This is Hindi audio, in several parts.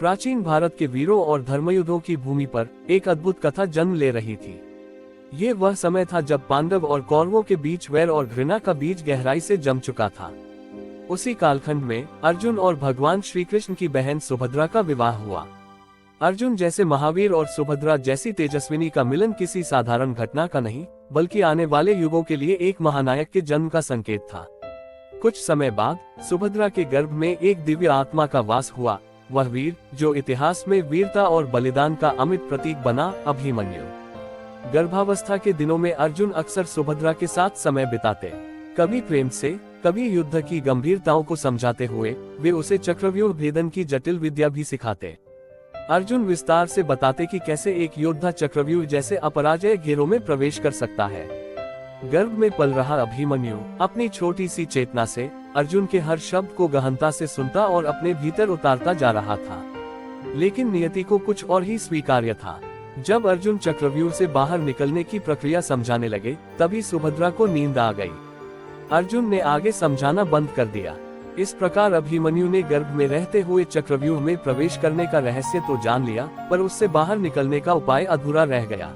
प्राचीन भारत के वीरों और धर्मयुद्धों की भूमि पर एक अद्भुत कथा जन्म ले रही थी। ये वह समय था जब पांडव और कौरवों के बीच वैर और घृणा का बीज गहराई से जम चुका था। उसी कालखंड में अर्जुन और भगवान श्री कृष्ण की बहन सुभद्रा का विवाह हुआ। अर्जुन जैसे महावीर और सुभद्रा जैसी तेजस्विनी का मिलन किसी साधारण घटना का नहीं, बल्कि आने वाले युगों के लिए एक महानायक के जन्म का संकेत था। कुछ समय बाद सुभद्रा के गर्भ में एक दिव्य आत्मा का वास हुआ, वह वीर जो इतिहास में वीरता और बलिदान का अमिट प्रतीक बना, अभिमन्यु। गर्भावस्था के दिनों में अर्जुन अक्सर सुभद्रा के साथ समय बिताते, कभी प्रेम से, कभी युद्ध की गंभीरताओं को समझाते हुए वे उसे चक्रव्यूह भेदन की जटिल विद्या भी सिखाते। अर्जुन विस्तार से बताते कि कैसे एक योद्धा चक्रव्यूह जैसे अपराजय घेरों में प्रवेश कर सकता है। गर्भ में पल रहा अभिमन्यु अपनी छोटी सी चेतना से अर्जुन के हर शब्द को गहनता से सुनता और अपने भीतर उतारता जा रहा था। लेकिन नियति को कुछ और ही स्वीकार्य था। जब अर्जुन चक्रव्यूह से बाहर निकलने की प्रक्रिया समझाने लगे, तभी सुभद्रा को नींद आ गई। अर्जुन ने आगे समझाना बंद कर दिया। इस प्रकार अभिमन्यु ने गर्भ में रहते हुए चक्रव्यूह में प्रवेश करने का रहस्य तो जान लिया, पर उससे बाहर निकलने का उपाय अधूरा रह गया।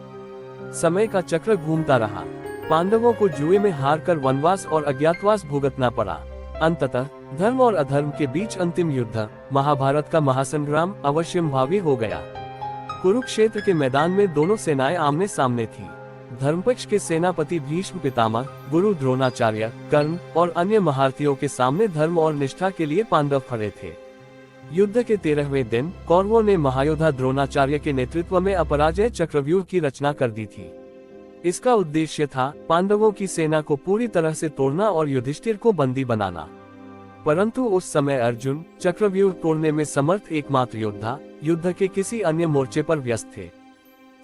समय का चक्र घूमता रहा। पांडवों को जुए में हारकर वनवास और अज्ञातवास भुगतना पड़ा। अंततः धर्म और अधर्म के बीच अंतिम युद्ध, महाभारत का महासंग्राम अवश्यंभावी हो गया। कुरुक्षेत्र के मैदान में दोनों सेनाएं आमने सामने थीं। धर्मपक्ष के सेनापति भीष्म पितामह, गुरु द्रोणाचार्य, कर्ण और अन्य महारथियों के सामने धर्म और निष्ठा के लिए पांडव खड़े थे। युद्ध के 13वें दिन कौरवों ने महायोद्धा द्रोणाचार्य के नेतृत्व में अपराजय चक्रव्यूह की रचना कर दी थी। इसका उद्देश्य था पांडवों की सेना को पूरी तरह से तोड़ना और युधिष्ठिर को बंदी बनाना। परंतु उस समय अर्जुन चक्रव्यूह तोड़ने में समर्थ एकमात्र योद्धा युद्ध के किसी अन्य मोर्चे पर व्यस्त थे।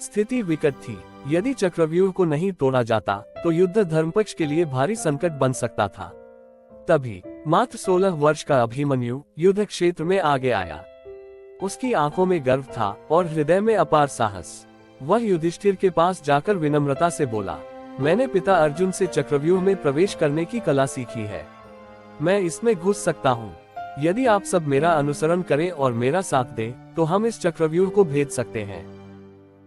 स्थिति विकट थी। यदि चक्रव्यूह को नहीं तोड़ा जाता तो युद्ध धर्मपक्ष के लिए भारी संकट बन सकता था। तभी मात्र 16 वर्ष का अभिमन्यु युद्ध क्षेत्र में आगे आया। उसकी आंखों में गर्व था और हृदय में अपार साहस। वह युधिष्ठिर के पास जाकर विनम्रता से बोला, मैंने पिता अर्जुन से चक्रव्यूह में प्रवेश करने की कला सीखी है। मैं इसमें घुस सकता हूँ। यदि आप सब मेरा अनुसरण करें और मेरा साथ दें, तो हम इस चक्रव्यूह को भेद सकते हैं।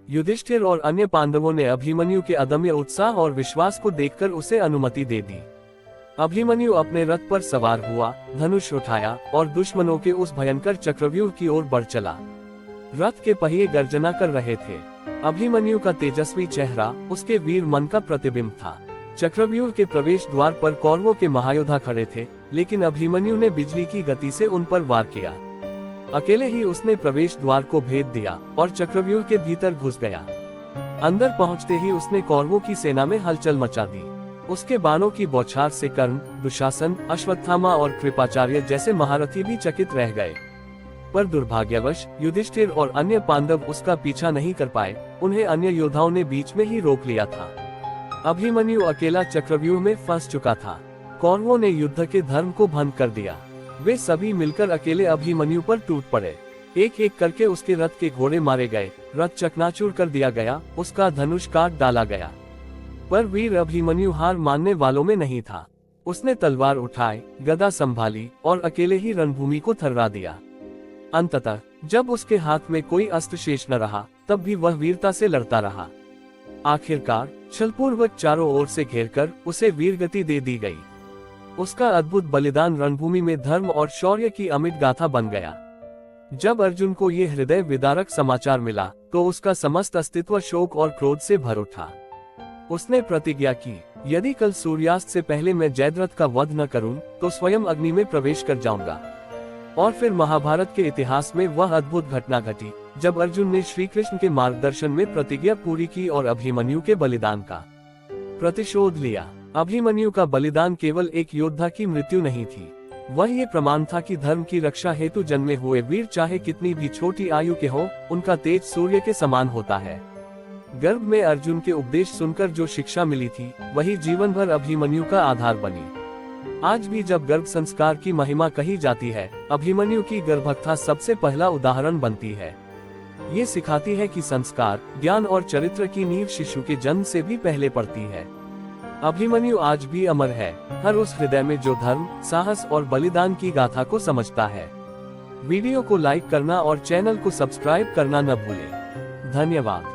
युधिष्ठिर और अन्य पांडवों ने अभिमन्यु के अदम्य उत्साह और विश्वास को देखकर उसे अनुमति दे दी। अभिमन्यु अपने रथ पर सवार हुआ, धनुष उठाया और दुश्मनों के उस भयंकर चक्रव्यूह की ओर बढ़ चला। रथ के पहिए गर्जना कर रहे थे। अभिमन्यु का तेजस्वी चेहरा उसके वीर मन का प्रतिबिंब था। चक्रव्यूह के प्रवेश द्वार पर कौरवों के महायोद्धा खड़े थे, लेकिन अभिमन्यु ने बिजली की गति से उन पर वार किया। अकेले ही उसने प्रवेश द्वार को भेद दिया और चक्रव्यूह के भीतर घुस गया। अंदर पहुंचते ही उसने कौरवों की सेना में हलचल मचा दी। उसके बाणों की बौछार से कर्ण, दुशासन, अश्वत्थामा और कृपाचार्य जैसे महारथी भी चकित रह गए। पर दुर्भाग्यवश युधिष्ठिर और अन्य पांडव उसका पीछा नहीं कर पाए। उन्हें अन्य योद्धाओं ने बीच में ही रोक लिया था। अभिमन्यु अकेला चक्रव्यूह में फंस चुका था। कौरवों ने युद्ध के धर्म को भंग कर दिया। वे सभी मिलकर अकेले अभिमन्यु पर टूट पड़े। एक एक करके उसके रथ के घोड़े मारे गए, रथ चकनाचूर कर दिया गया, उसका धनुष काट डाला गया। पर वीर अभिमन्यु हार मानने वालों में नहीं था। उसने तलवार उठाई, गदा संभाली और अकेले ही रणभूमि को थर्रा दिया। अंततः जब उसके हाथ में कोई अस्त्र शेष न रहा, तब भी वह वीरता से लड़ता रहा। आखिरकार छलपूर्वक चारों ओर से घेरकर उसे वीरगति दे दी गई। उसका अद्भुत बलिदान रणभूमि में धर्म और शौर्य की अमिट गाथा बन गया। जब अर्जुन को ये हृदय विदारक समाचार मिला, तो उसका समस्त अस्तित्व शोक और क्रोध से भर उठा। उसने प्रतिज्ञा की, यदि कल सूर्यास्त से पहले मैं जयद्रथ का वध न करूं, तो स्वयं अग्नि में प्रवेश कर जाऊंगा। और फिर महाभारत के इतिहास में वह अद्भुत घटना घटी, जब अर्जुन ने श्री कृष्ण के मार्गदर्शन में प्रतिज्ञा पूरी की और अभिमन्यु के बलिदान का प्रतिशोध लिया। अभिमन्यु का बलिदान केवल एक योद्धा की मृत्यु नहीं थी, वह ये प्रमाण था कि धर्म की रक्षा हेतु जन्मे हुए वीर चाहे कितनी भी छोटी आयु के हों, उनका तेज सूर्य के समान होता है। गर्भ में अर्जुन के उपदेश सुनकर जो शिक्षा मिली थी, वही जीवन भर अभिमन्यु का आधार बनी। आज भी जब गर्भ संस्कार की महिमा कही जाती है, अभिमन्यु की गर्भकथा सबसे पहला उदाहरण बनती है। ये सिखाती है कि संस्कार, ज्ञान और चरित्र की नींव शिशु के जन्म से भी पहले पड़ती है। अभिमन्यु आज भी अमर है, हर उस हृदय में जो धर्म, साहस और बलिदान की गाथा को समझता है। वीडियो को लाइक करना और चैनल को सब्सक्राइब करना न भूलें। धन्यवाद।